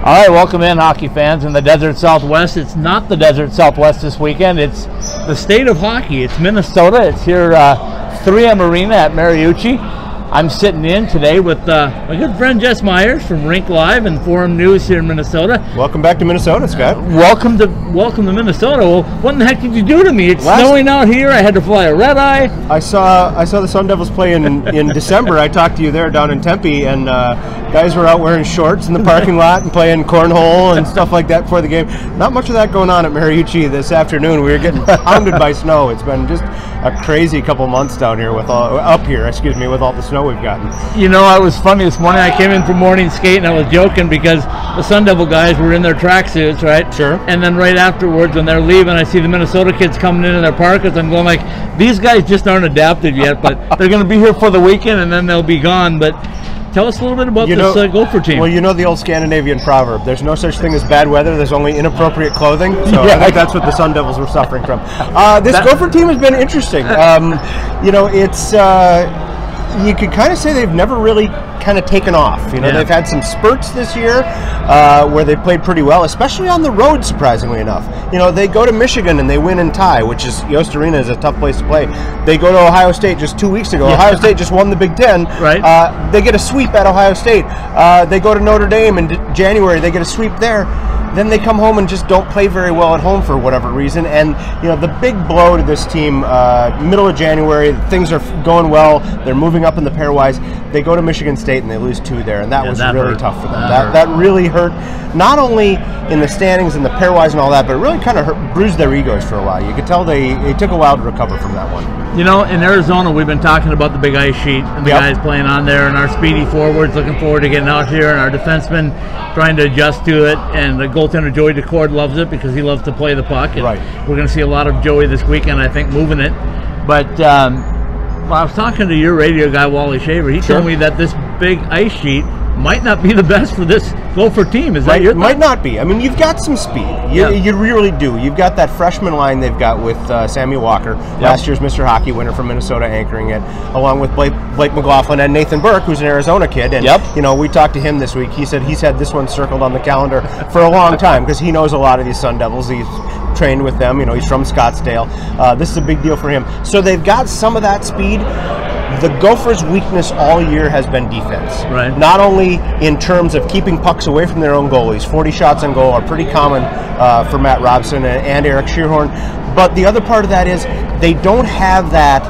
All right, welcome in, hockey fans in the Desert Southwest. It's not the Desert Southwest this weekend. It's the state of hockey. It's Minnesota. It's here 3M Arena at Mariucci. I'm sitting in today with my good friend Jess Myers from Rink Live and Forum News here in Minnesota. Welcome back to Minnesota, Scott. Welcome to Minnesota. Well, what in the heck did you do to me? It's snowing out here. I had to fly a red eye. I saw the Sun Devils play in December. I talked to you there down in Tempe, and guys were out wearing shorts in the parking lot and playing cornhole and stuff like that before the game. Not much of that going on at Mariucci this afternoon. We were getting pounded by snow. It's been just a crazy couple months down here with all the snow we've gotten. You know, it was funny this morning. I came in for morning skate and I was joking because the Sun Devil guys were in their tracksuits, right? Sure. And then right afterwards, when they're leaving, I see the Minnesota kids coming in their parkas. I'm going like, these guys just aren't adapted yet, but they're going to be here for the weekend and then they'll be gone. But tell us a little bit about this Gopher team. Well, you know the old Scandinavian proverb, there's no such thing as bad weather, there's only inappropriate clothing. So yeah. I think that's what the Sun Devils were suffering from. This Gopher team has been interesting. You know, it's... you could kind of say they've never really kind of taken off. You know, they've had some spurts this year where they played pretty well, especially on the road, surprisingly enough. You know, they go to Michigan and they win and tie, which is, Yost Arena is a tough place to play. They go to Ohio State just 2 weeks ago. Yeah. Ohio State just won the Big Ten. Right. They get a sweep at Ohio State. They go to Notre Dame in January. They get a sweep there. Then they come home and just don't play very well at home for whatever reason. And, you know, the big blow to this team, middle of January, things are going well. They're moving up in the pairwise. They go to Michigan State and they lose 2 there. And that was really tough for them. That really hurt, not only in the standings and the pairwise and all that, but it really kind of bruised their egos for a while. You could tell they took a while to recover from that one. You know, in Arizona, we've been talking about the big ice sheet and the guys playing on there, and our speedy forwards looking forward to getting out here, and our defensemen trying to adjust to it, and the goaltender Joey DeCord loves it because he loves to play the puck. And we're going to see a lot of Joey this weekend, I think, moving it. But well, I was talking to your radio guy, Wally Shaver. He told me that this big ice sheet might not be the best for this Gopher team. Is that your thought? Might not be. I mean, you've got some speed. You really do. You've got that freshman line they've got with Sammy Walker, last year's Mr. Hockey winner from Minnesota, anchoring it, along with Blake McLaughlin and Nathan Burke, who's an Arizona kid. And you know, we talked to him this week. He said he's had this one circled on the calendar for a long time because he knows a lot of these Sun Devils. He's trained with them. You know, he's from Scottsdale. This is a big deal for him. So they've got some of that speed. The Gophers' weakness all year has been defense. Right. Not only in terms of keeping pucks away from their own goalies. 40 shots on goal are pretty common for Matt Robson and Eric Shearhorn. But the other part of that is they don't have that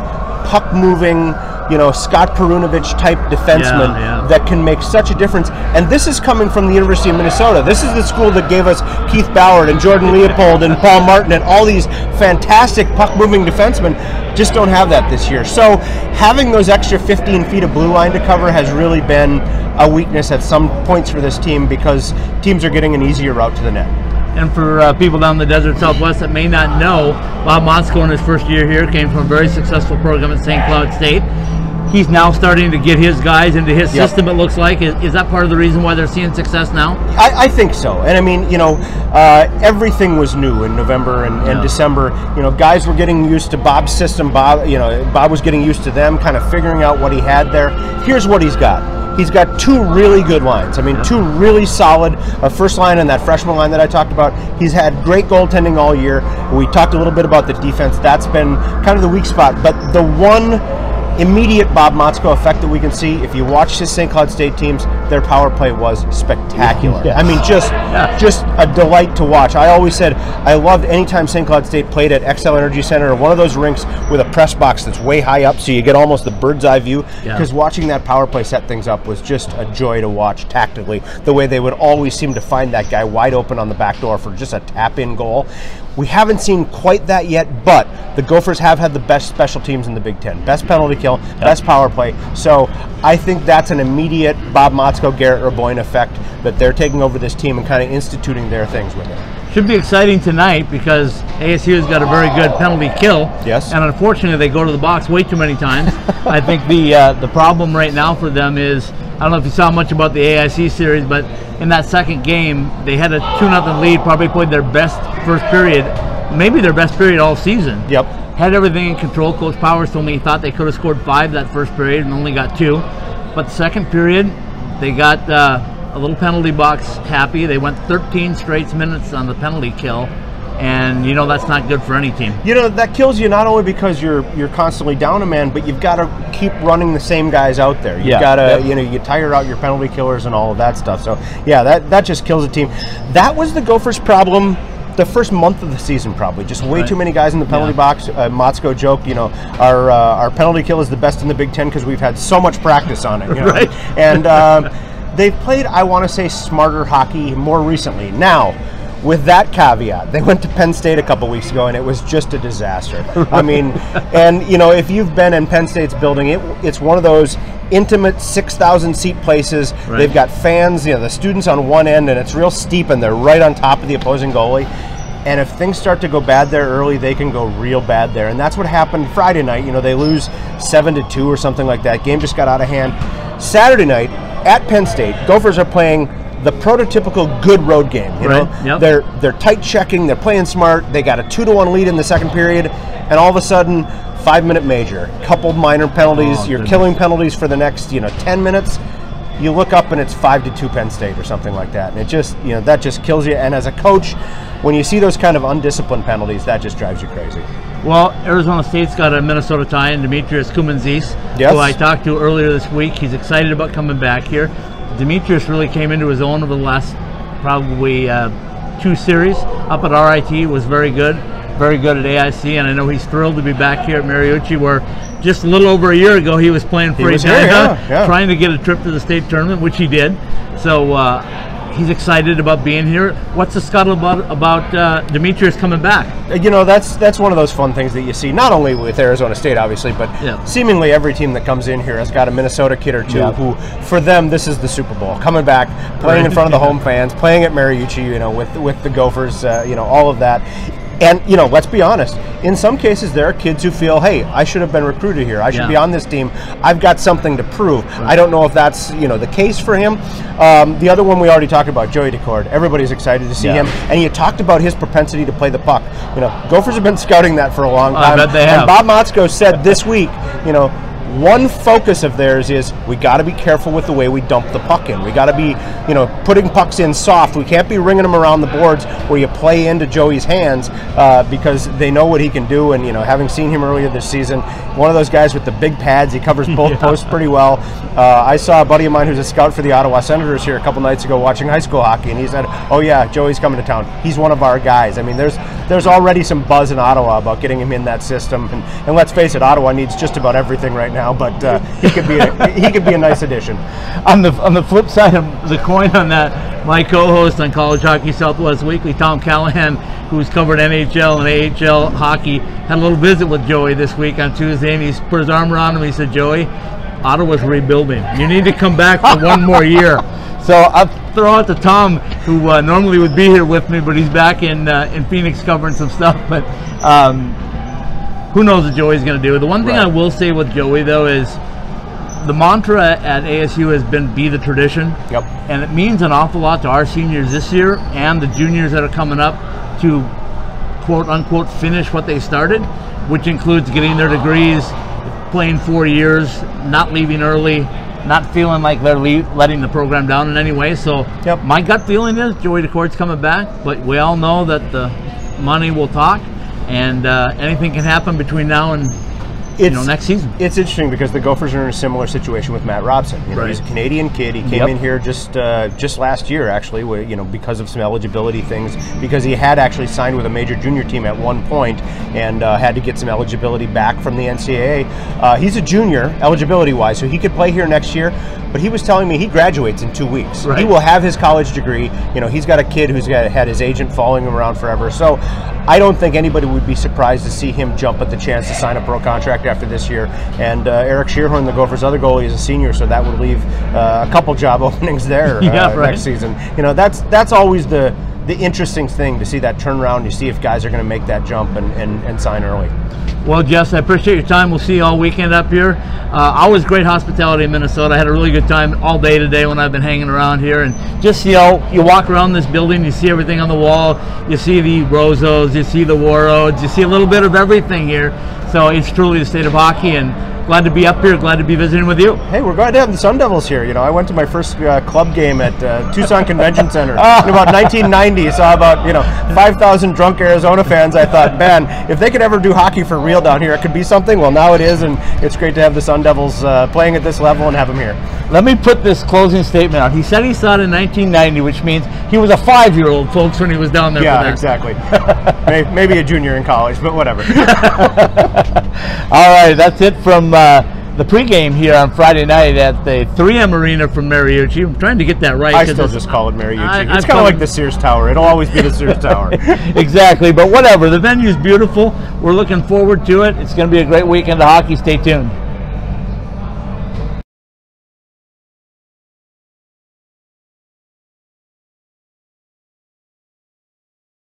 puck-moving, you know, Scott Perunovich type defenseman that can make such a difference. And this is coming from the University of Minnesota. This is the school that gave us Keith Ballard and Jordan Leopold and Paul Martin and all these fantastic puck-moving defensemen. Just don't have that this year. So having those extra 15 feet of blue line to cover has really been a weakness at some points for this team because teams are getting an easier route to the net. And for people down the Desert Southwest that may not know, Bob Motzko in his first year here came from a very successful program at St. Cloud State. He's now starting to get his guys into his system, it looks like. Is that part of the reason why they're seeing success now? I think so. And I mean, you know, everything was new in November and December. You know, guys were getting used to Bob's system. Bob was getting used to them, kind of figuring out what he had there. Here's what he's got. He's got 2 really good lines. I mean, 2 really solid, first line and that freshman line that I talked about. He's had great goaltending all year. We talked a little bit about the defense. That's been kind of the weak spot. But the one immediate Bob Motzko effect that we can see, if you watch his St. Cloud State teams, their power play was spectacular. I mean, just a delight to watch. I always said I loved anytime St. Cloud State played at XL Energy Center or one of those rinks with a press box that's way high up so you get almost the bird's eye view, because watching that power play set things up was just a joy to watch tactically, the way they would always seem to find that guy wide open on the back door for just a tap-in goal. We haven't seen quite that yet, but the Gophers have had the best special teams in the Big Ten. Best penalty kill, best power play. So I think that's an immediate Bob Motzko, Garrett Raboyne effect that they're taking over this team and kind of instituting their things with it. Should be exciting tonight because ASU's got a very good penalty kill. Yes. And unfortunately, they go to the box way too many times. I think the problem right now for them is, I don't know if you saw much about the AIC series, but in that second game, they had a 2-0 lead, probably played their best first period, maybe their best period all season. Yep. Had everything in control. Coach Powers told me he thought they could have scored 5 that first period and only got 2. But the second period, they got a a little penalty box happy. They went 13 straight minutes on the penalty kill, and you know that's not good for any team. You know, that kills you not only because you're constantly down a man, but you've got to keep running the same guys out there. You've got to, you know, you tire out your penalty killers and all of that stuff. So yeah, that just kills a team. That was the Gophers' problem the first month of the season, probably just way too many guys in the penalty box. Motzko joked, you know, our penalty kill is the best in the Big Ten because we've had so much practice on it. You know? Right. And they've played, I want to say, smarter hockey more recently. Now, with that caveat, they went to Penn State a couple weeks ago, and it was just a disaster. I mean, and you know, if you've been in Penn State's building, it's one of those intimate 6,000 seat places. Right. They've got fans, you know, the students on one end, and it's real steep, and they're right on top of the opposing goalie. And if things start to go bad there early, they can go real bad there. And that's what happened Friday night. You know, they lose 7-2 or something like that. Game just got out of hand. Saturday night at Penn State, Gophers are playing the prototypical good road game. You know, they're tight checking, they're playing smart. They got a 2-1 lead in the second period, and all of a sudden, 5-minute major, couple minor penalties. You're killing penalties for the next 10 minutes. You look up and it's 5-2 Penn State or something like that, and it just that just kills you. And as a coach, when you see those kind of undisciplined penalties, that just drives you crazy. Well, Arizona State's got a Minnesota tie in, Demetrius Kumanzis, who I talked to earlier this week. He's excited about coming back here. Demetrius really came into his own over the last probably 2 series. Up at RIT was very good at AIC, and I know he's thrilled to be back here at Mariucci, where just a little over a year ago he was playing for Edina, trying to get a trip to the state tournament, which he did. So he's excited about being here. What's the scuttlebutt about Demetrius coming back? You know, that's one of those fun things that you see, not only with Arizona State, obviously, but seemingly every team that comes in here has got a Minnesota kid or two who, for them, this is the Super Bowl. Coming back, playing in front of the home fans, playing at Mariucci, you know, with the Gophers, you know, all of that. And, you know, let's be honest, in some cases there are kids who feel, hey, I should have been recruited here. I should be on this team. I've got something to prove. I don't know if that's, the case for him. The other one we already talked about, Joey Decord. Everybody's excited to see him. And you talked about his propensity to play the puck. You know, Gophers have been scouting that for a long time. I bet they have. And Bob Motzko said this week, one focus of theirs is we got to be careful with the way we dump the puck in. We got to be, putting pucks in soft. We can't be ringing them around the boards where you play into Joey's hands because they know what he can do. And, having seen him earlier this season, one of those guys with the big pads, he covers both posts pretty well. I saw a buddy of mine who's a scout for the Ottawa Senators here a couple nights ago watching high school hockey, and he said, oh yeah, Joey's coming to town. He's one of our guys. I mean, there's already some buzz in Ottawa about getting him in that system. And let's face it, Ottawa needs just about everything right now. But he could be a nice addition. On the flip side of the coin on that, my co-host on College Hockey Southwest Weekly, Tom Callahan, who's covered NHL and AHL hockey, had a little visit with Joey this week on Tuesday, and he put his arm around him. He said, Joey, Ottawa's rebuilding. You need to come back for one more year. So I'll throw out to Tom, who normally would be here with me, but he's back in Phoenix covering some stuff. But who knows what Joey's going to do. The one thing I will say with Joey, though, is the mantra at ASU has been be the tradition. Yep. And it means an awful lot to our seniors this year and the juniors that are coming up to quote-unquote finish what they started, which includes getting their degrees, playing 4 years, not leaving early, not feeling like they're letting the program down in any way. So my gut feeling is Joey Decord's coming back, but we all know that the money will talk. And anything can happen between now and next season. It's interesting because the Gophers are in a similar situation with Matt Robson. He's a Canadian kid. He came in here just last year, actually, where, because of some eligibility things, because he had actually signed with a major junior team at one point and had to get some eligibility back from the NCAA. He's a junior, eligibility-wise, so he could play here next year. But he was telling me he graduates in 2 weeks. He will have his college degree. He's got a kid who's had his agent following him around forever. So I don't think anybody would be surprised to see him jump at the chance to sign a pro contract after this year. And Eric Shearhorn, the Gophers' other goalie, is a senior, so that would leave a couple job openings there next season. That's always the interesting thing, to see that turnaround. You see if guys are going to make that jump and sign early. Well, Jess, I appreciate your time. We'll see you all weekend up here. Always great hospitality in Minnesota. I had a really good time all day today when I've been hanging around here. And just, you walk around this building, you see everything on the wall. You see the Rozos, you see the Warroads, you see a little bit of everything here. So it's truly the state of hockey. And glad to be up here. Glad to be visiting with you. Hey, we're glad to have the Sun Devils here. You know, I went to my first club game at Tucson Convention Center in about 1990. Saw about 5,000 drunk Arizona fans. I thought, man, if they could ever do hockey for real down here, it could be something. Well, now it is, and it's great to have the Sun Devils playing at this level and have them here. Let me put this closing statement out. He said he saw it in 1990, which means he was a 5-year-old, folks, when he was down there. Yeah, for that. Exactly. Maybe a junior in college, but whatever. All right, that's it from the pregame here on Friday night at the 3M Arena from Mariucci. I'm trying to get that right. I still just call it Mariucci. It's kind of like the Sears Tower. It'll always be the Sears Tower. Exactly, but whatever. The venue's beautiful. We're looking forward to it. It's going to be a great weekend of hockey. Stay tuned.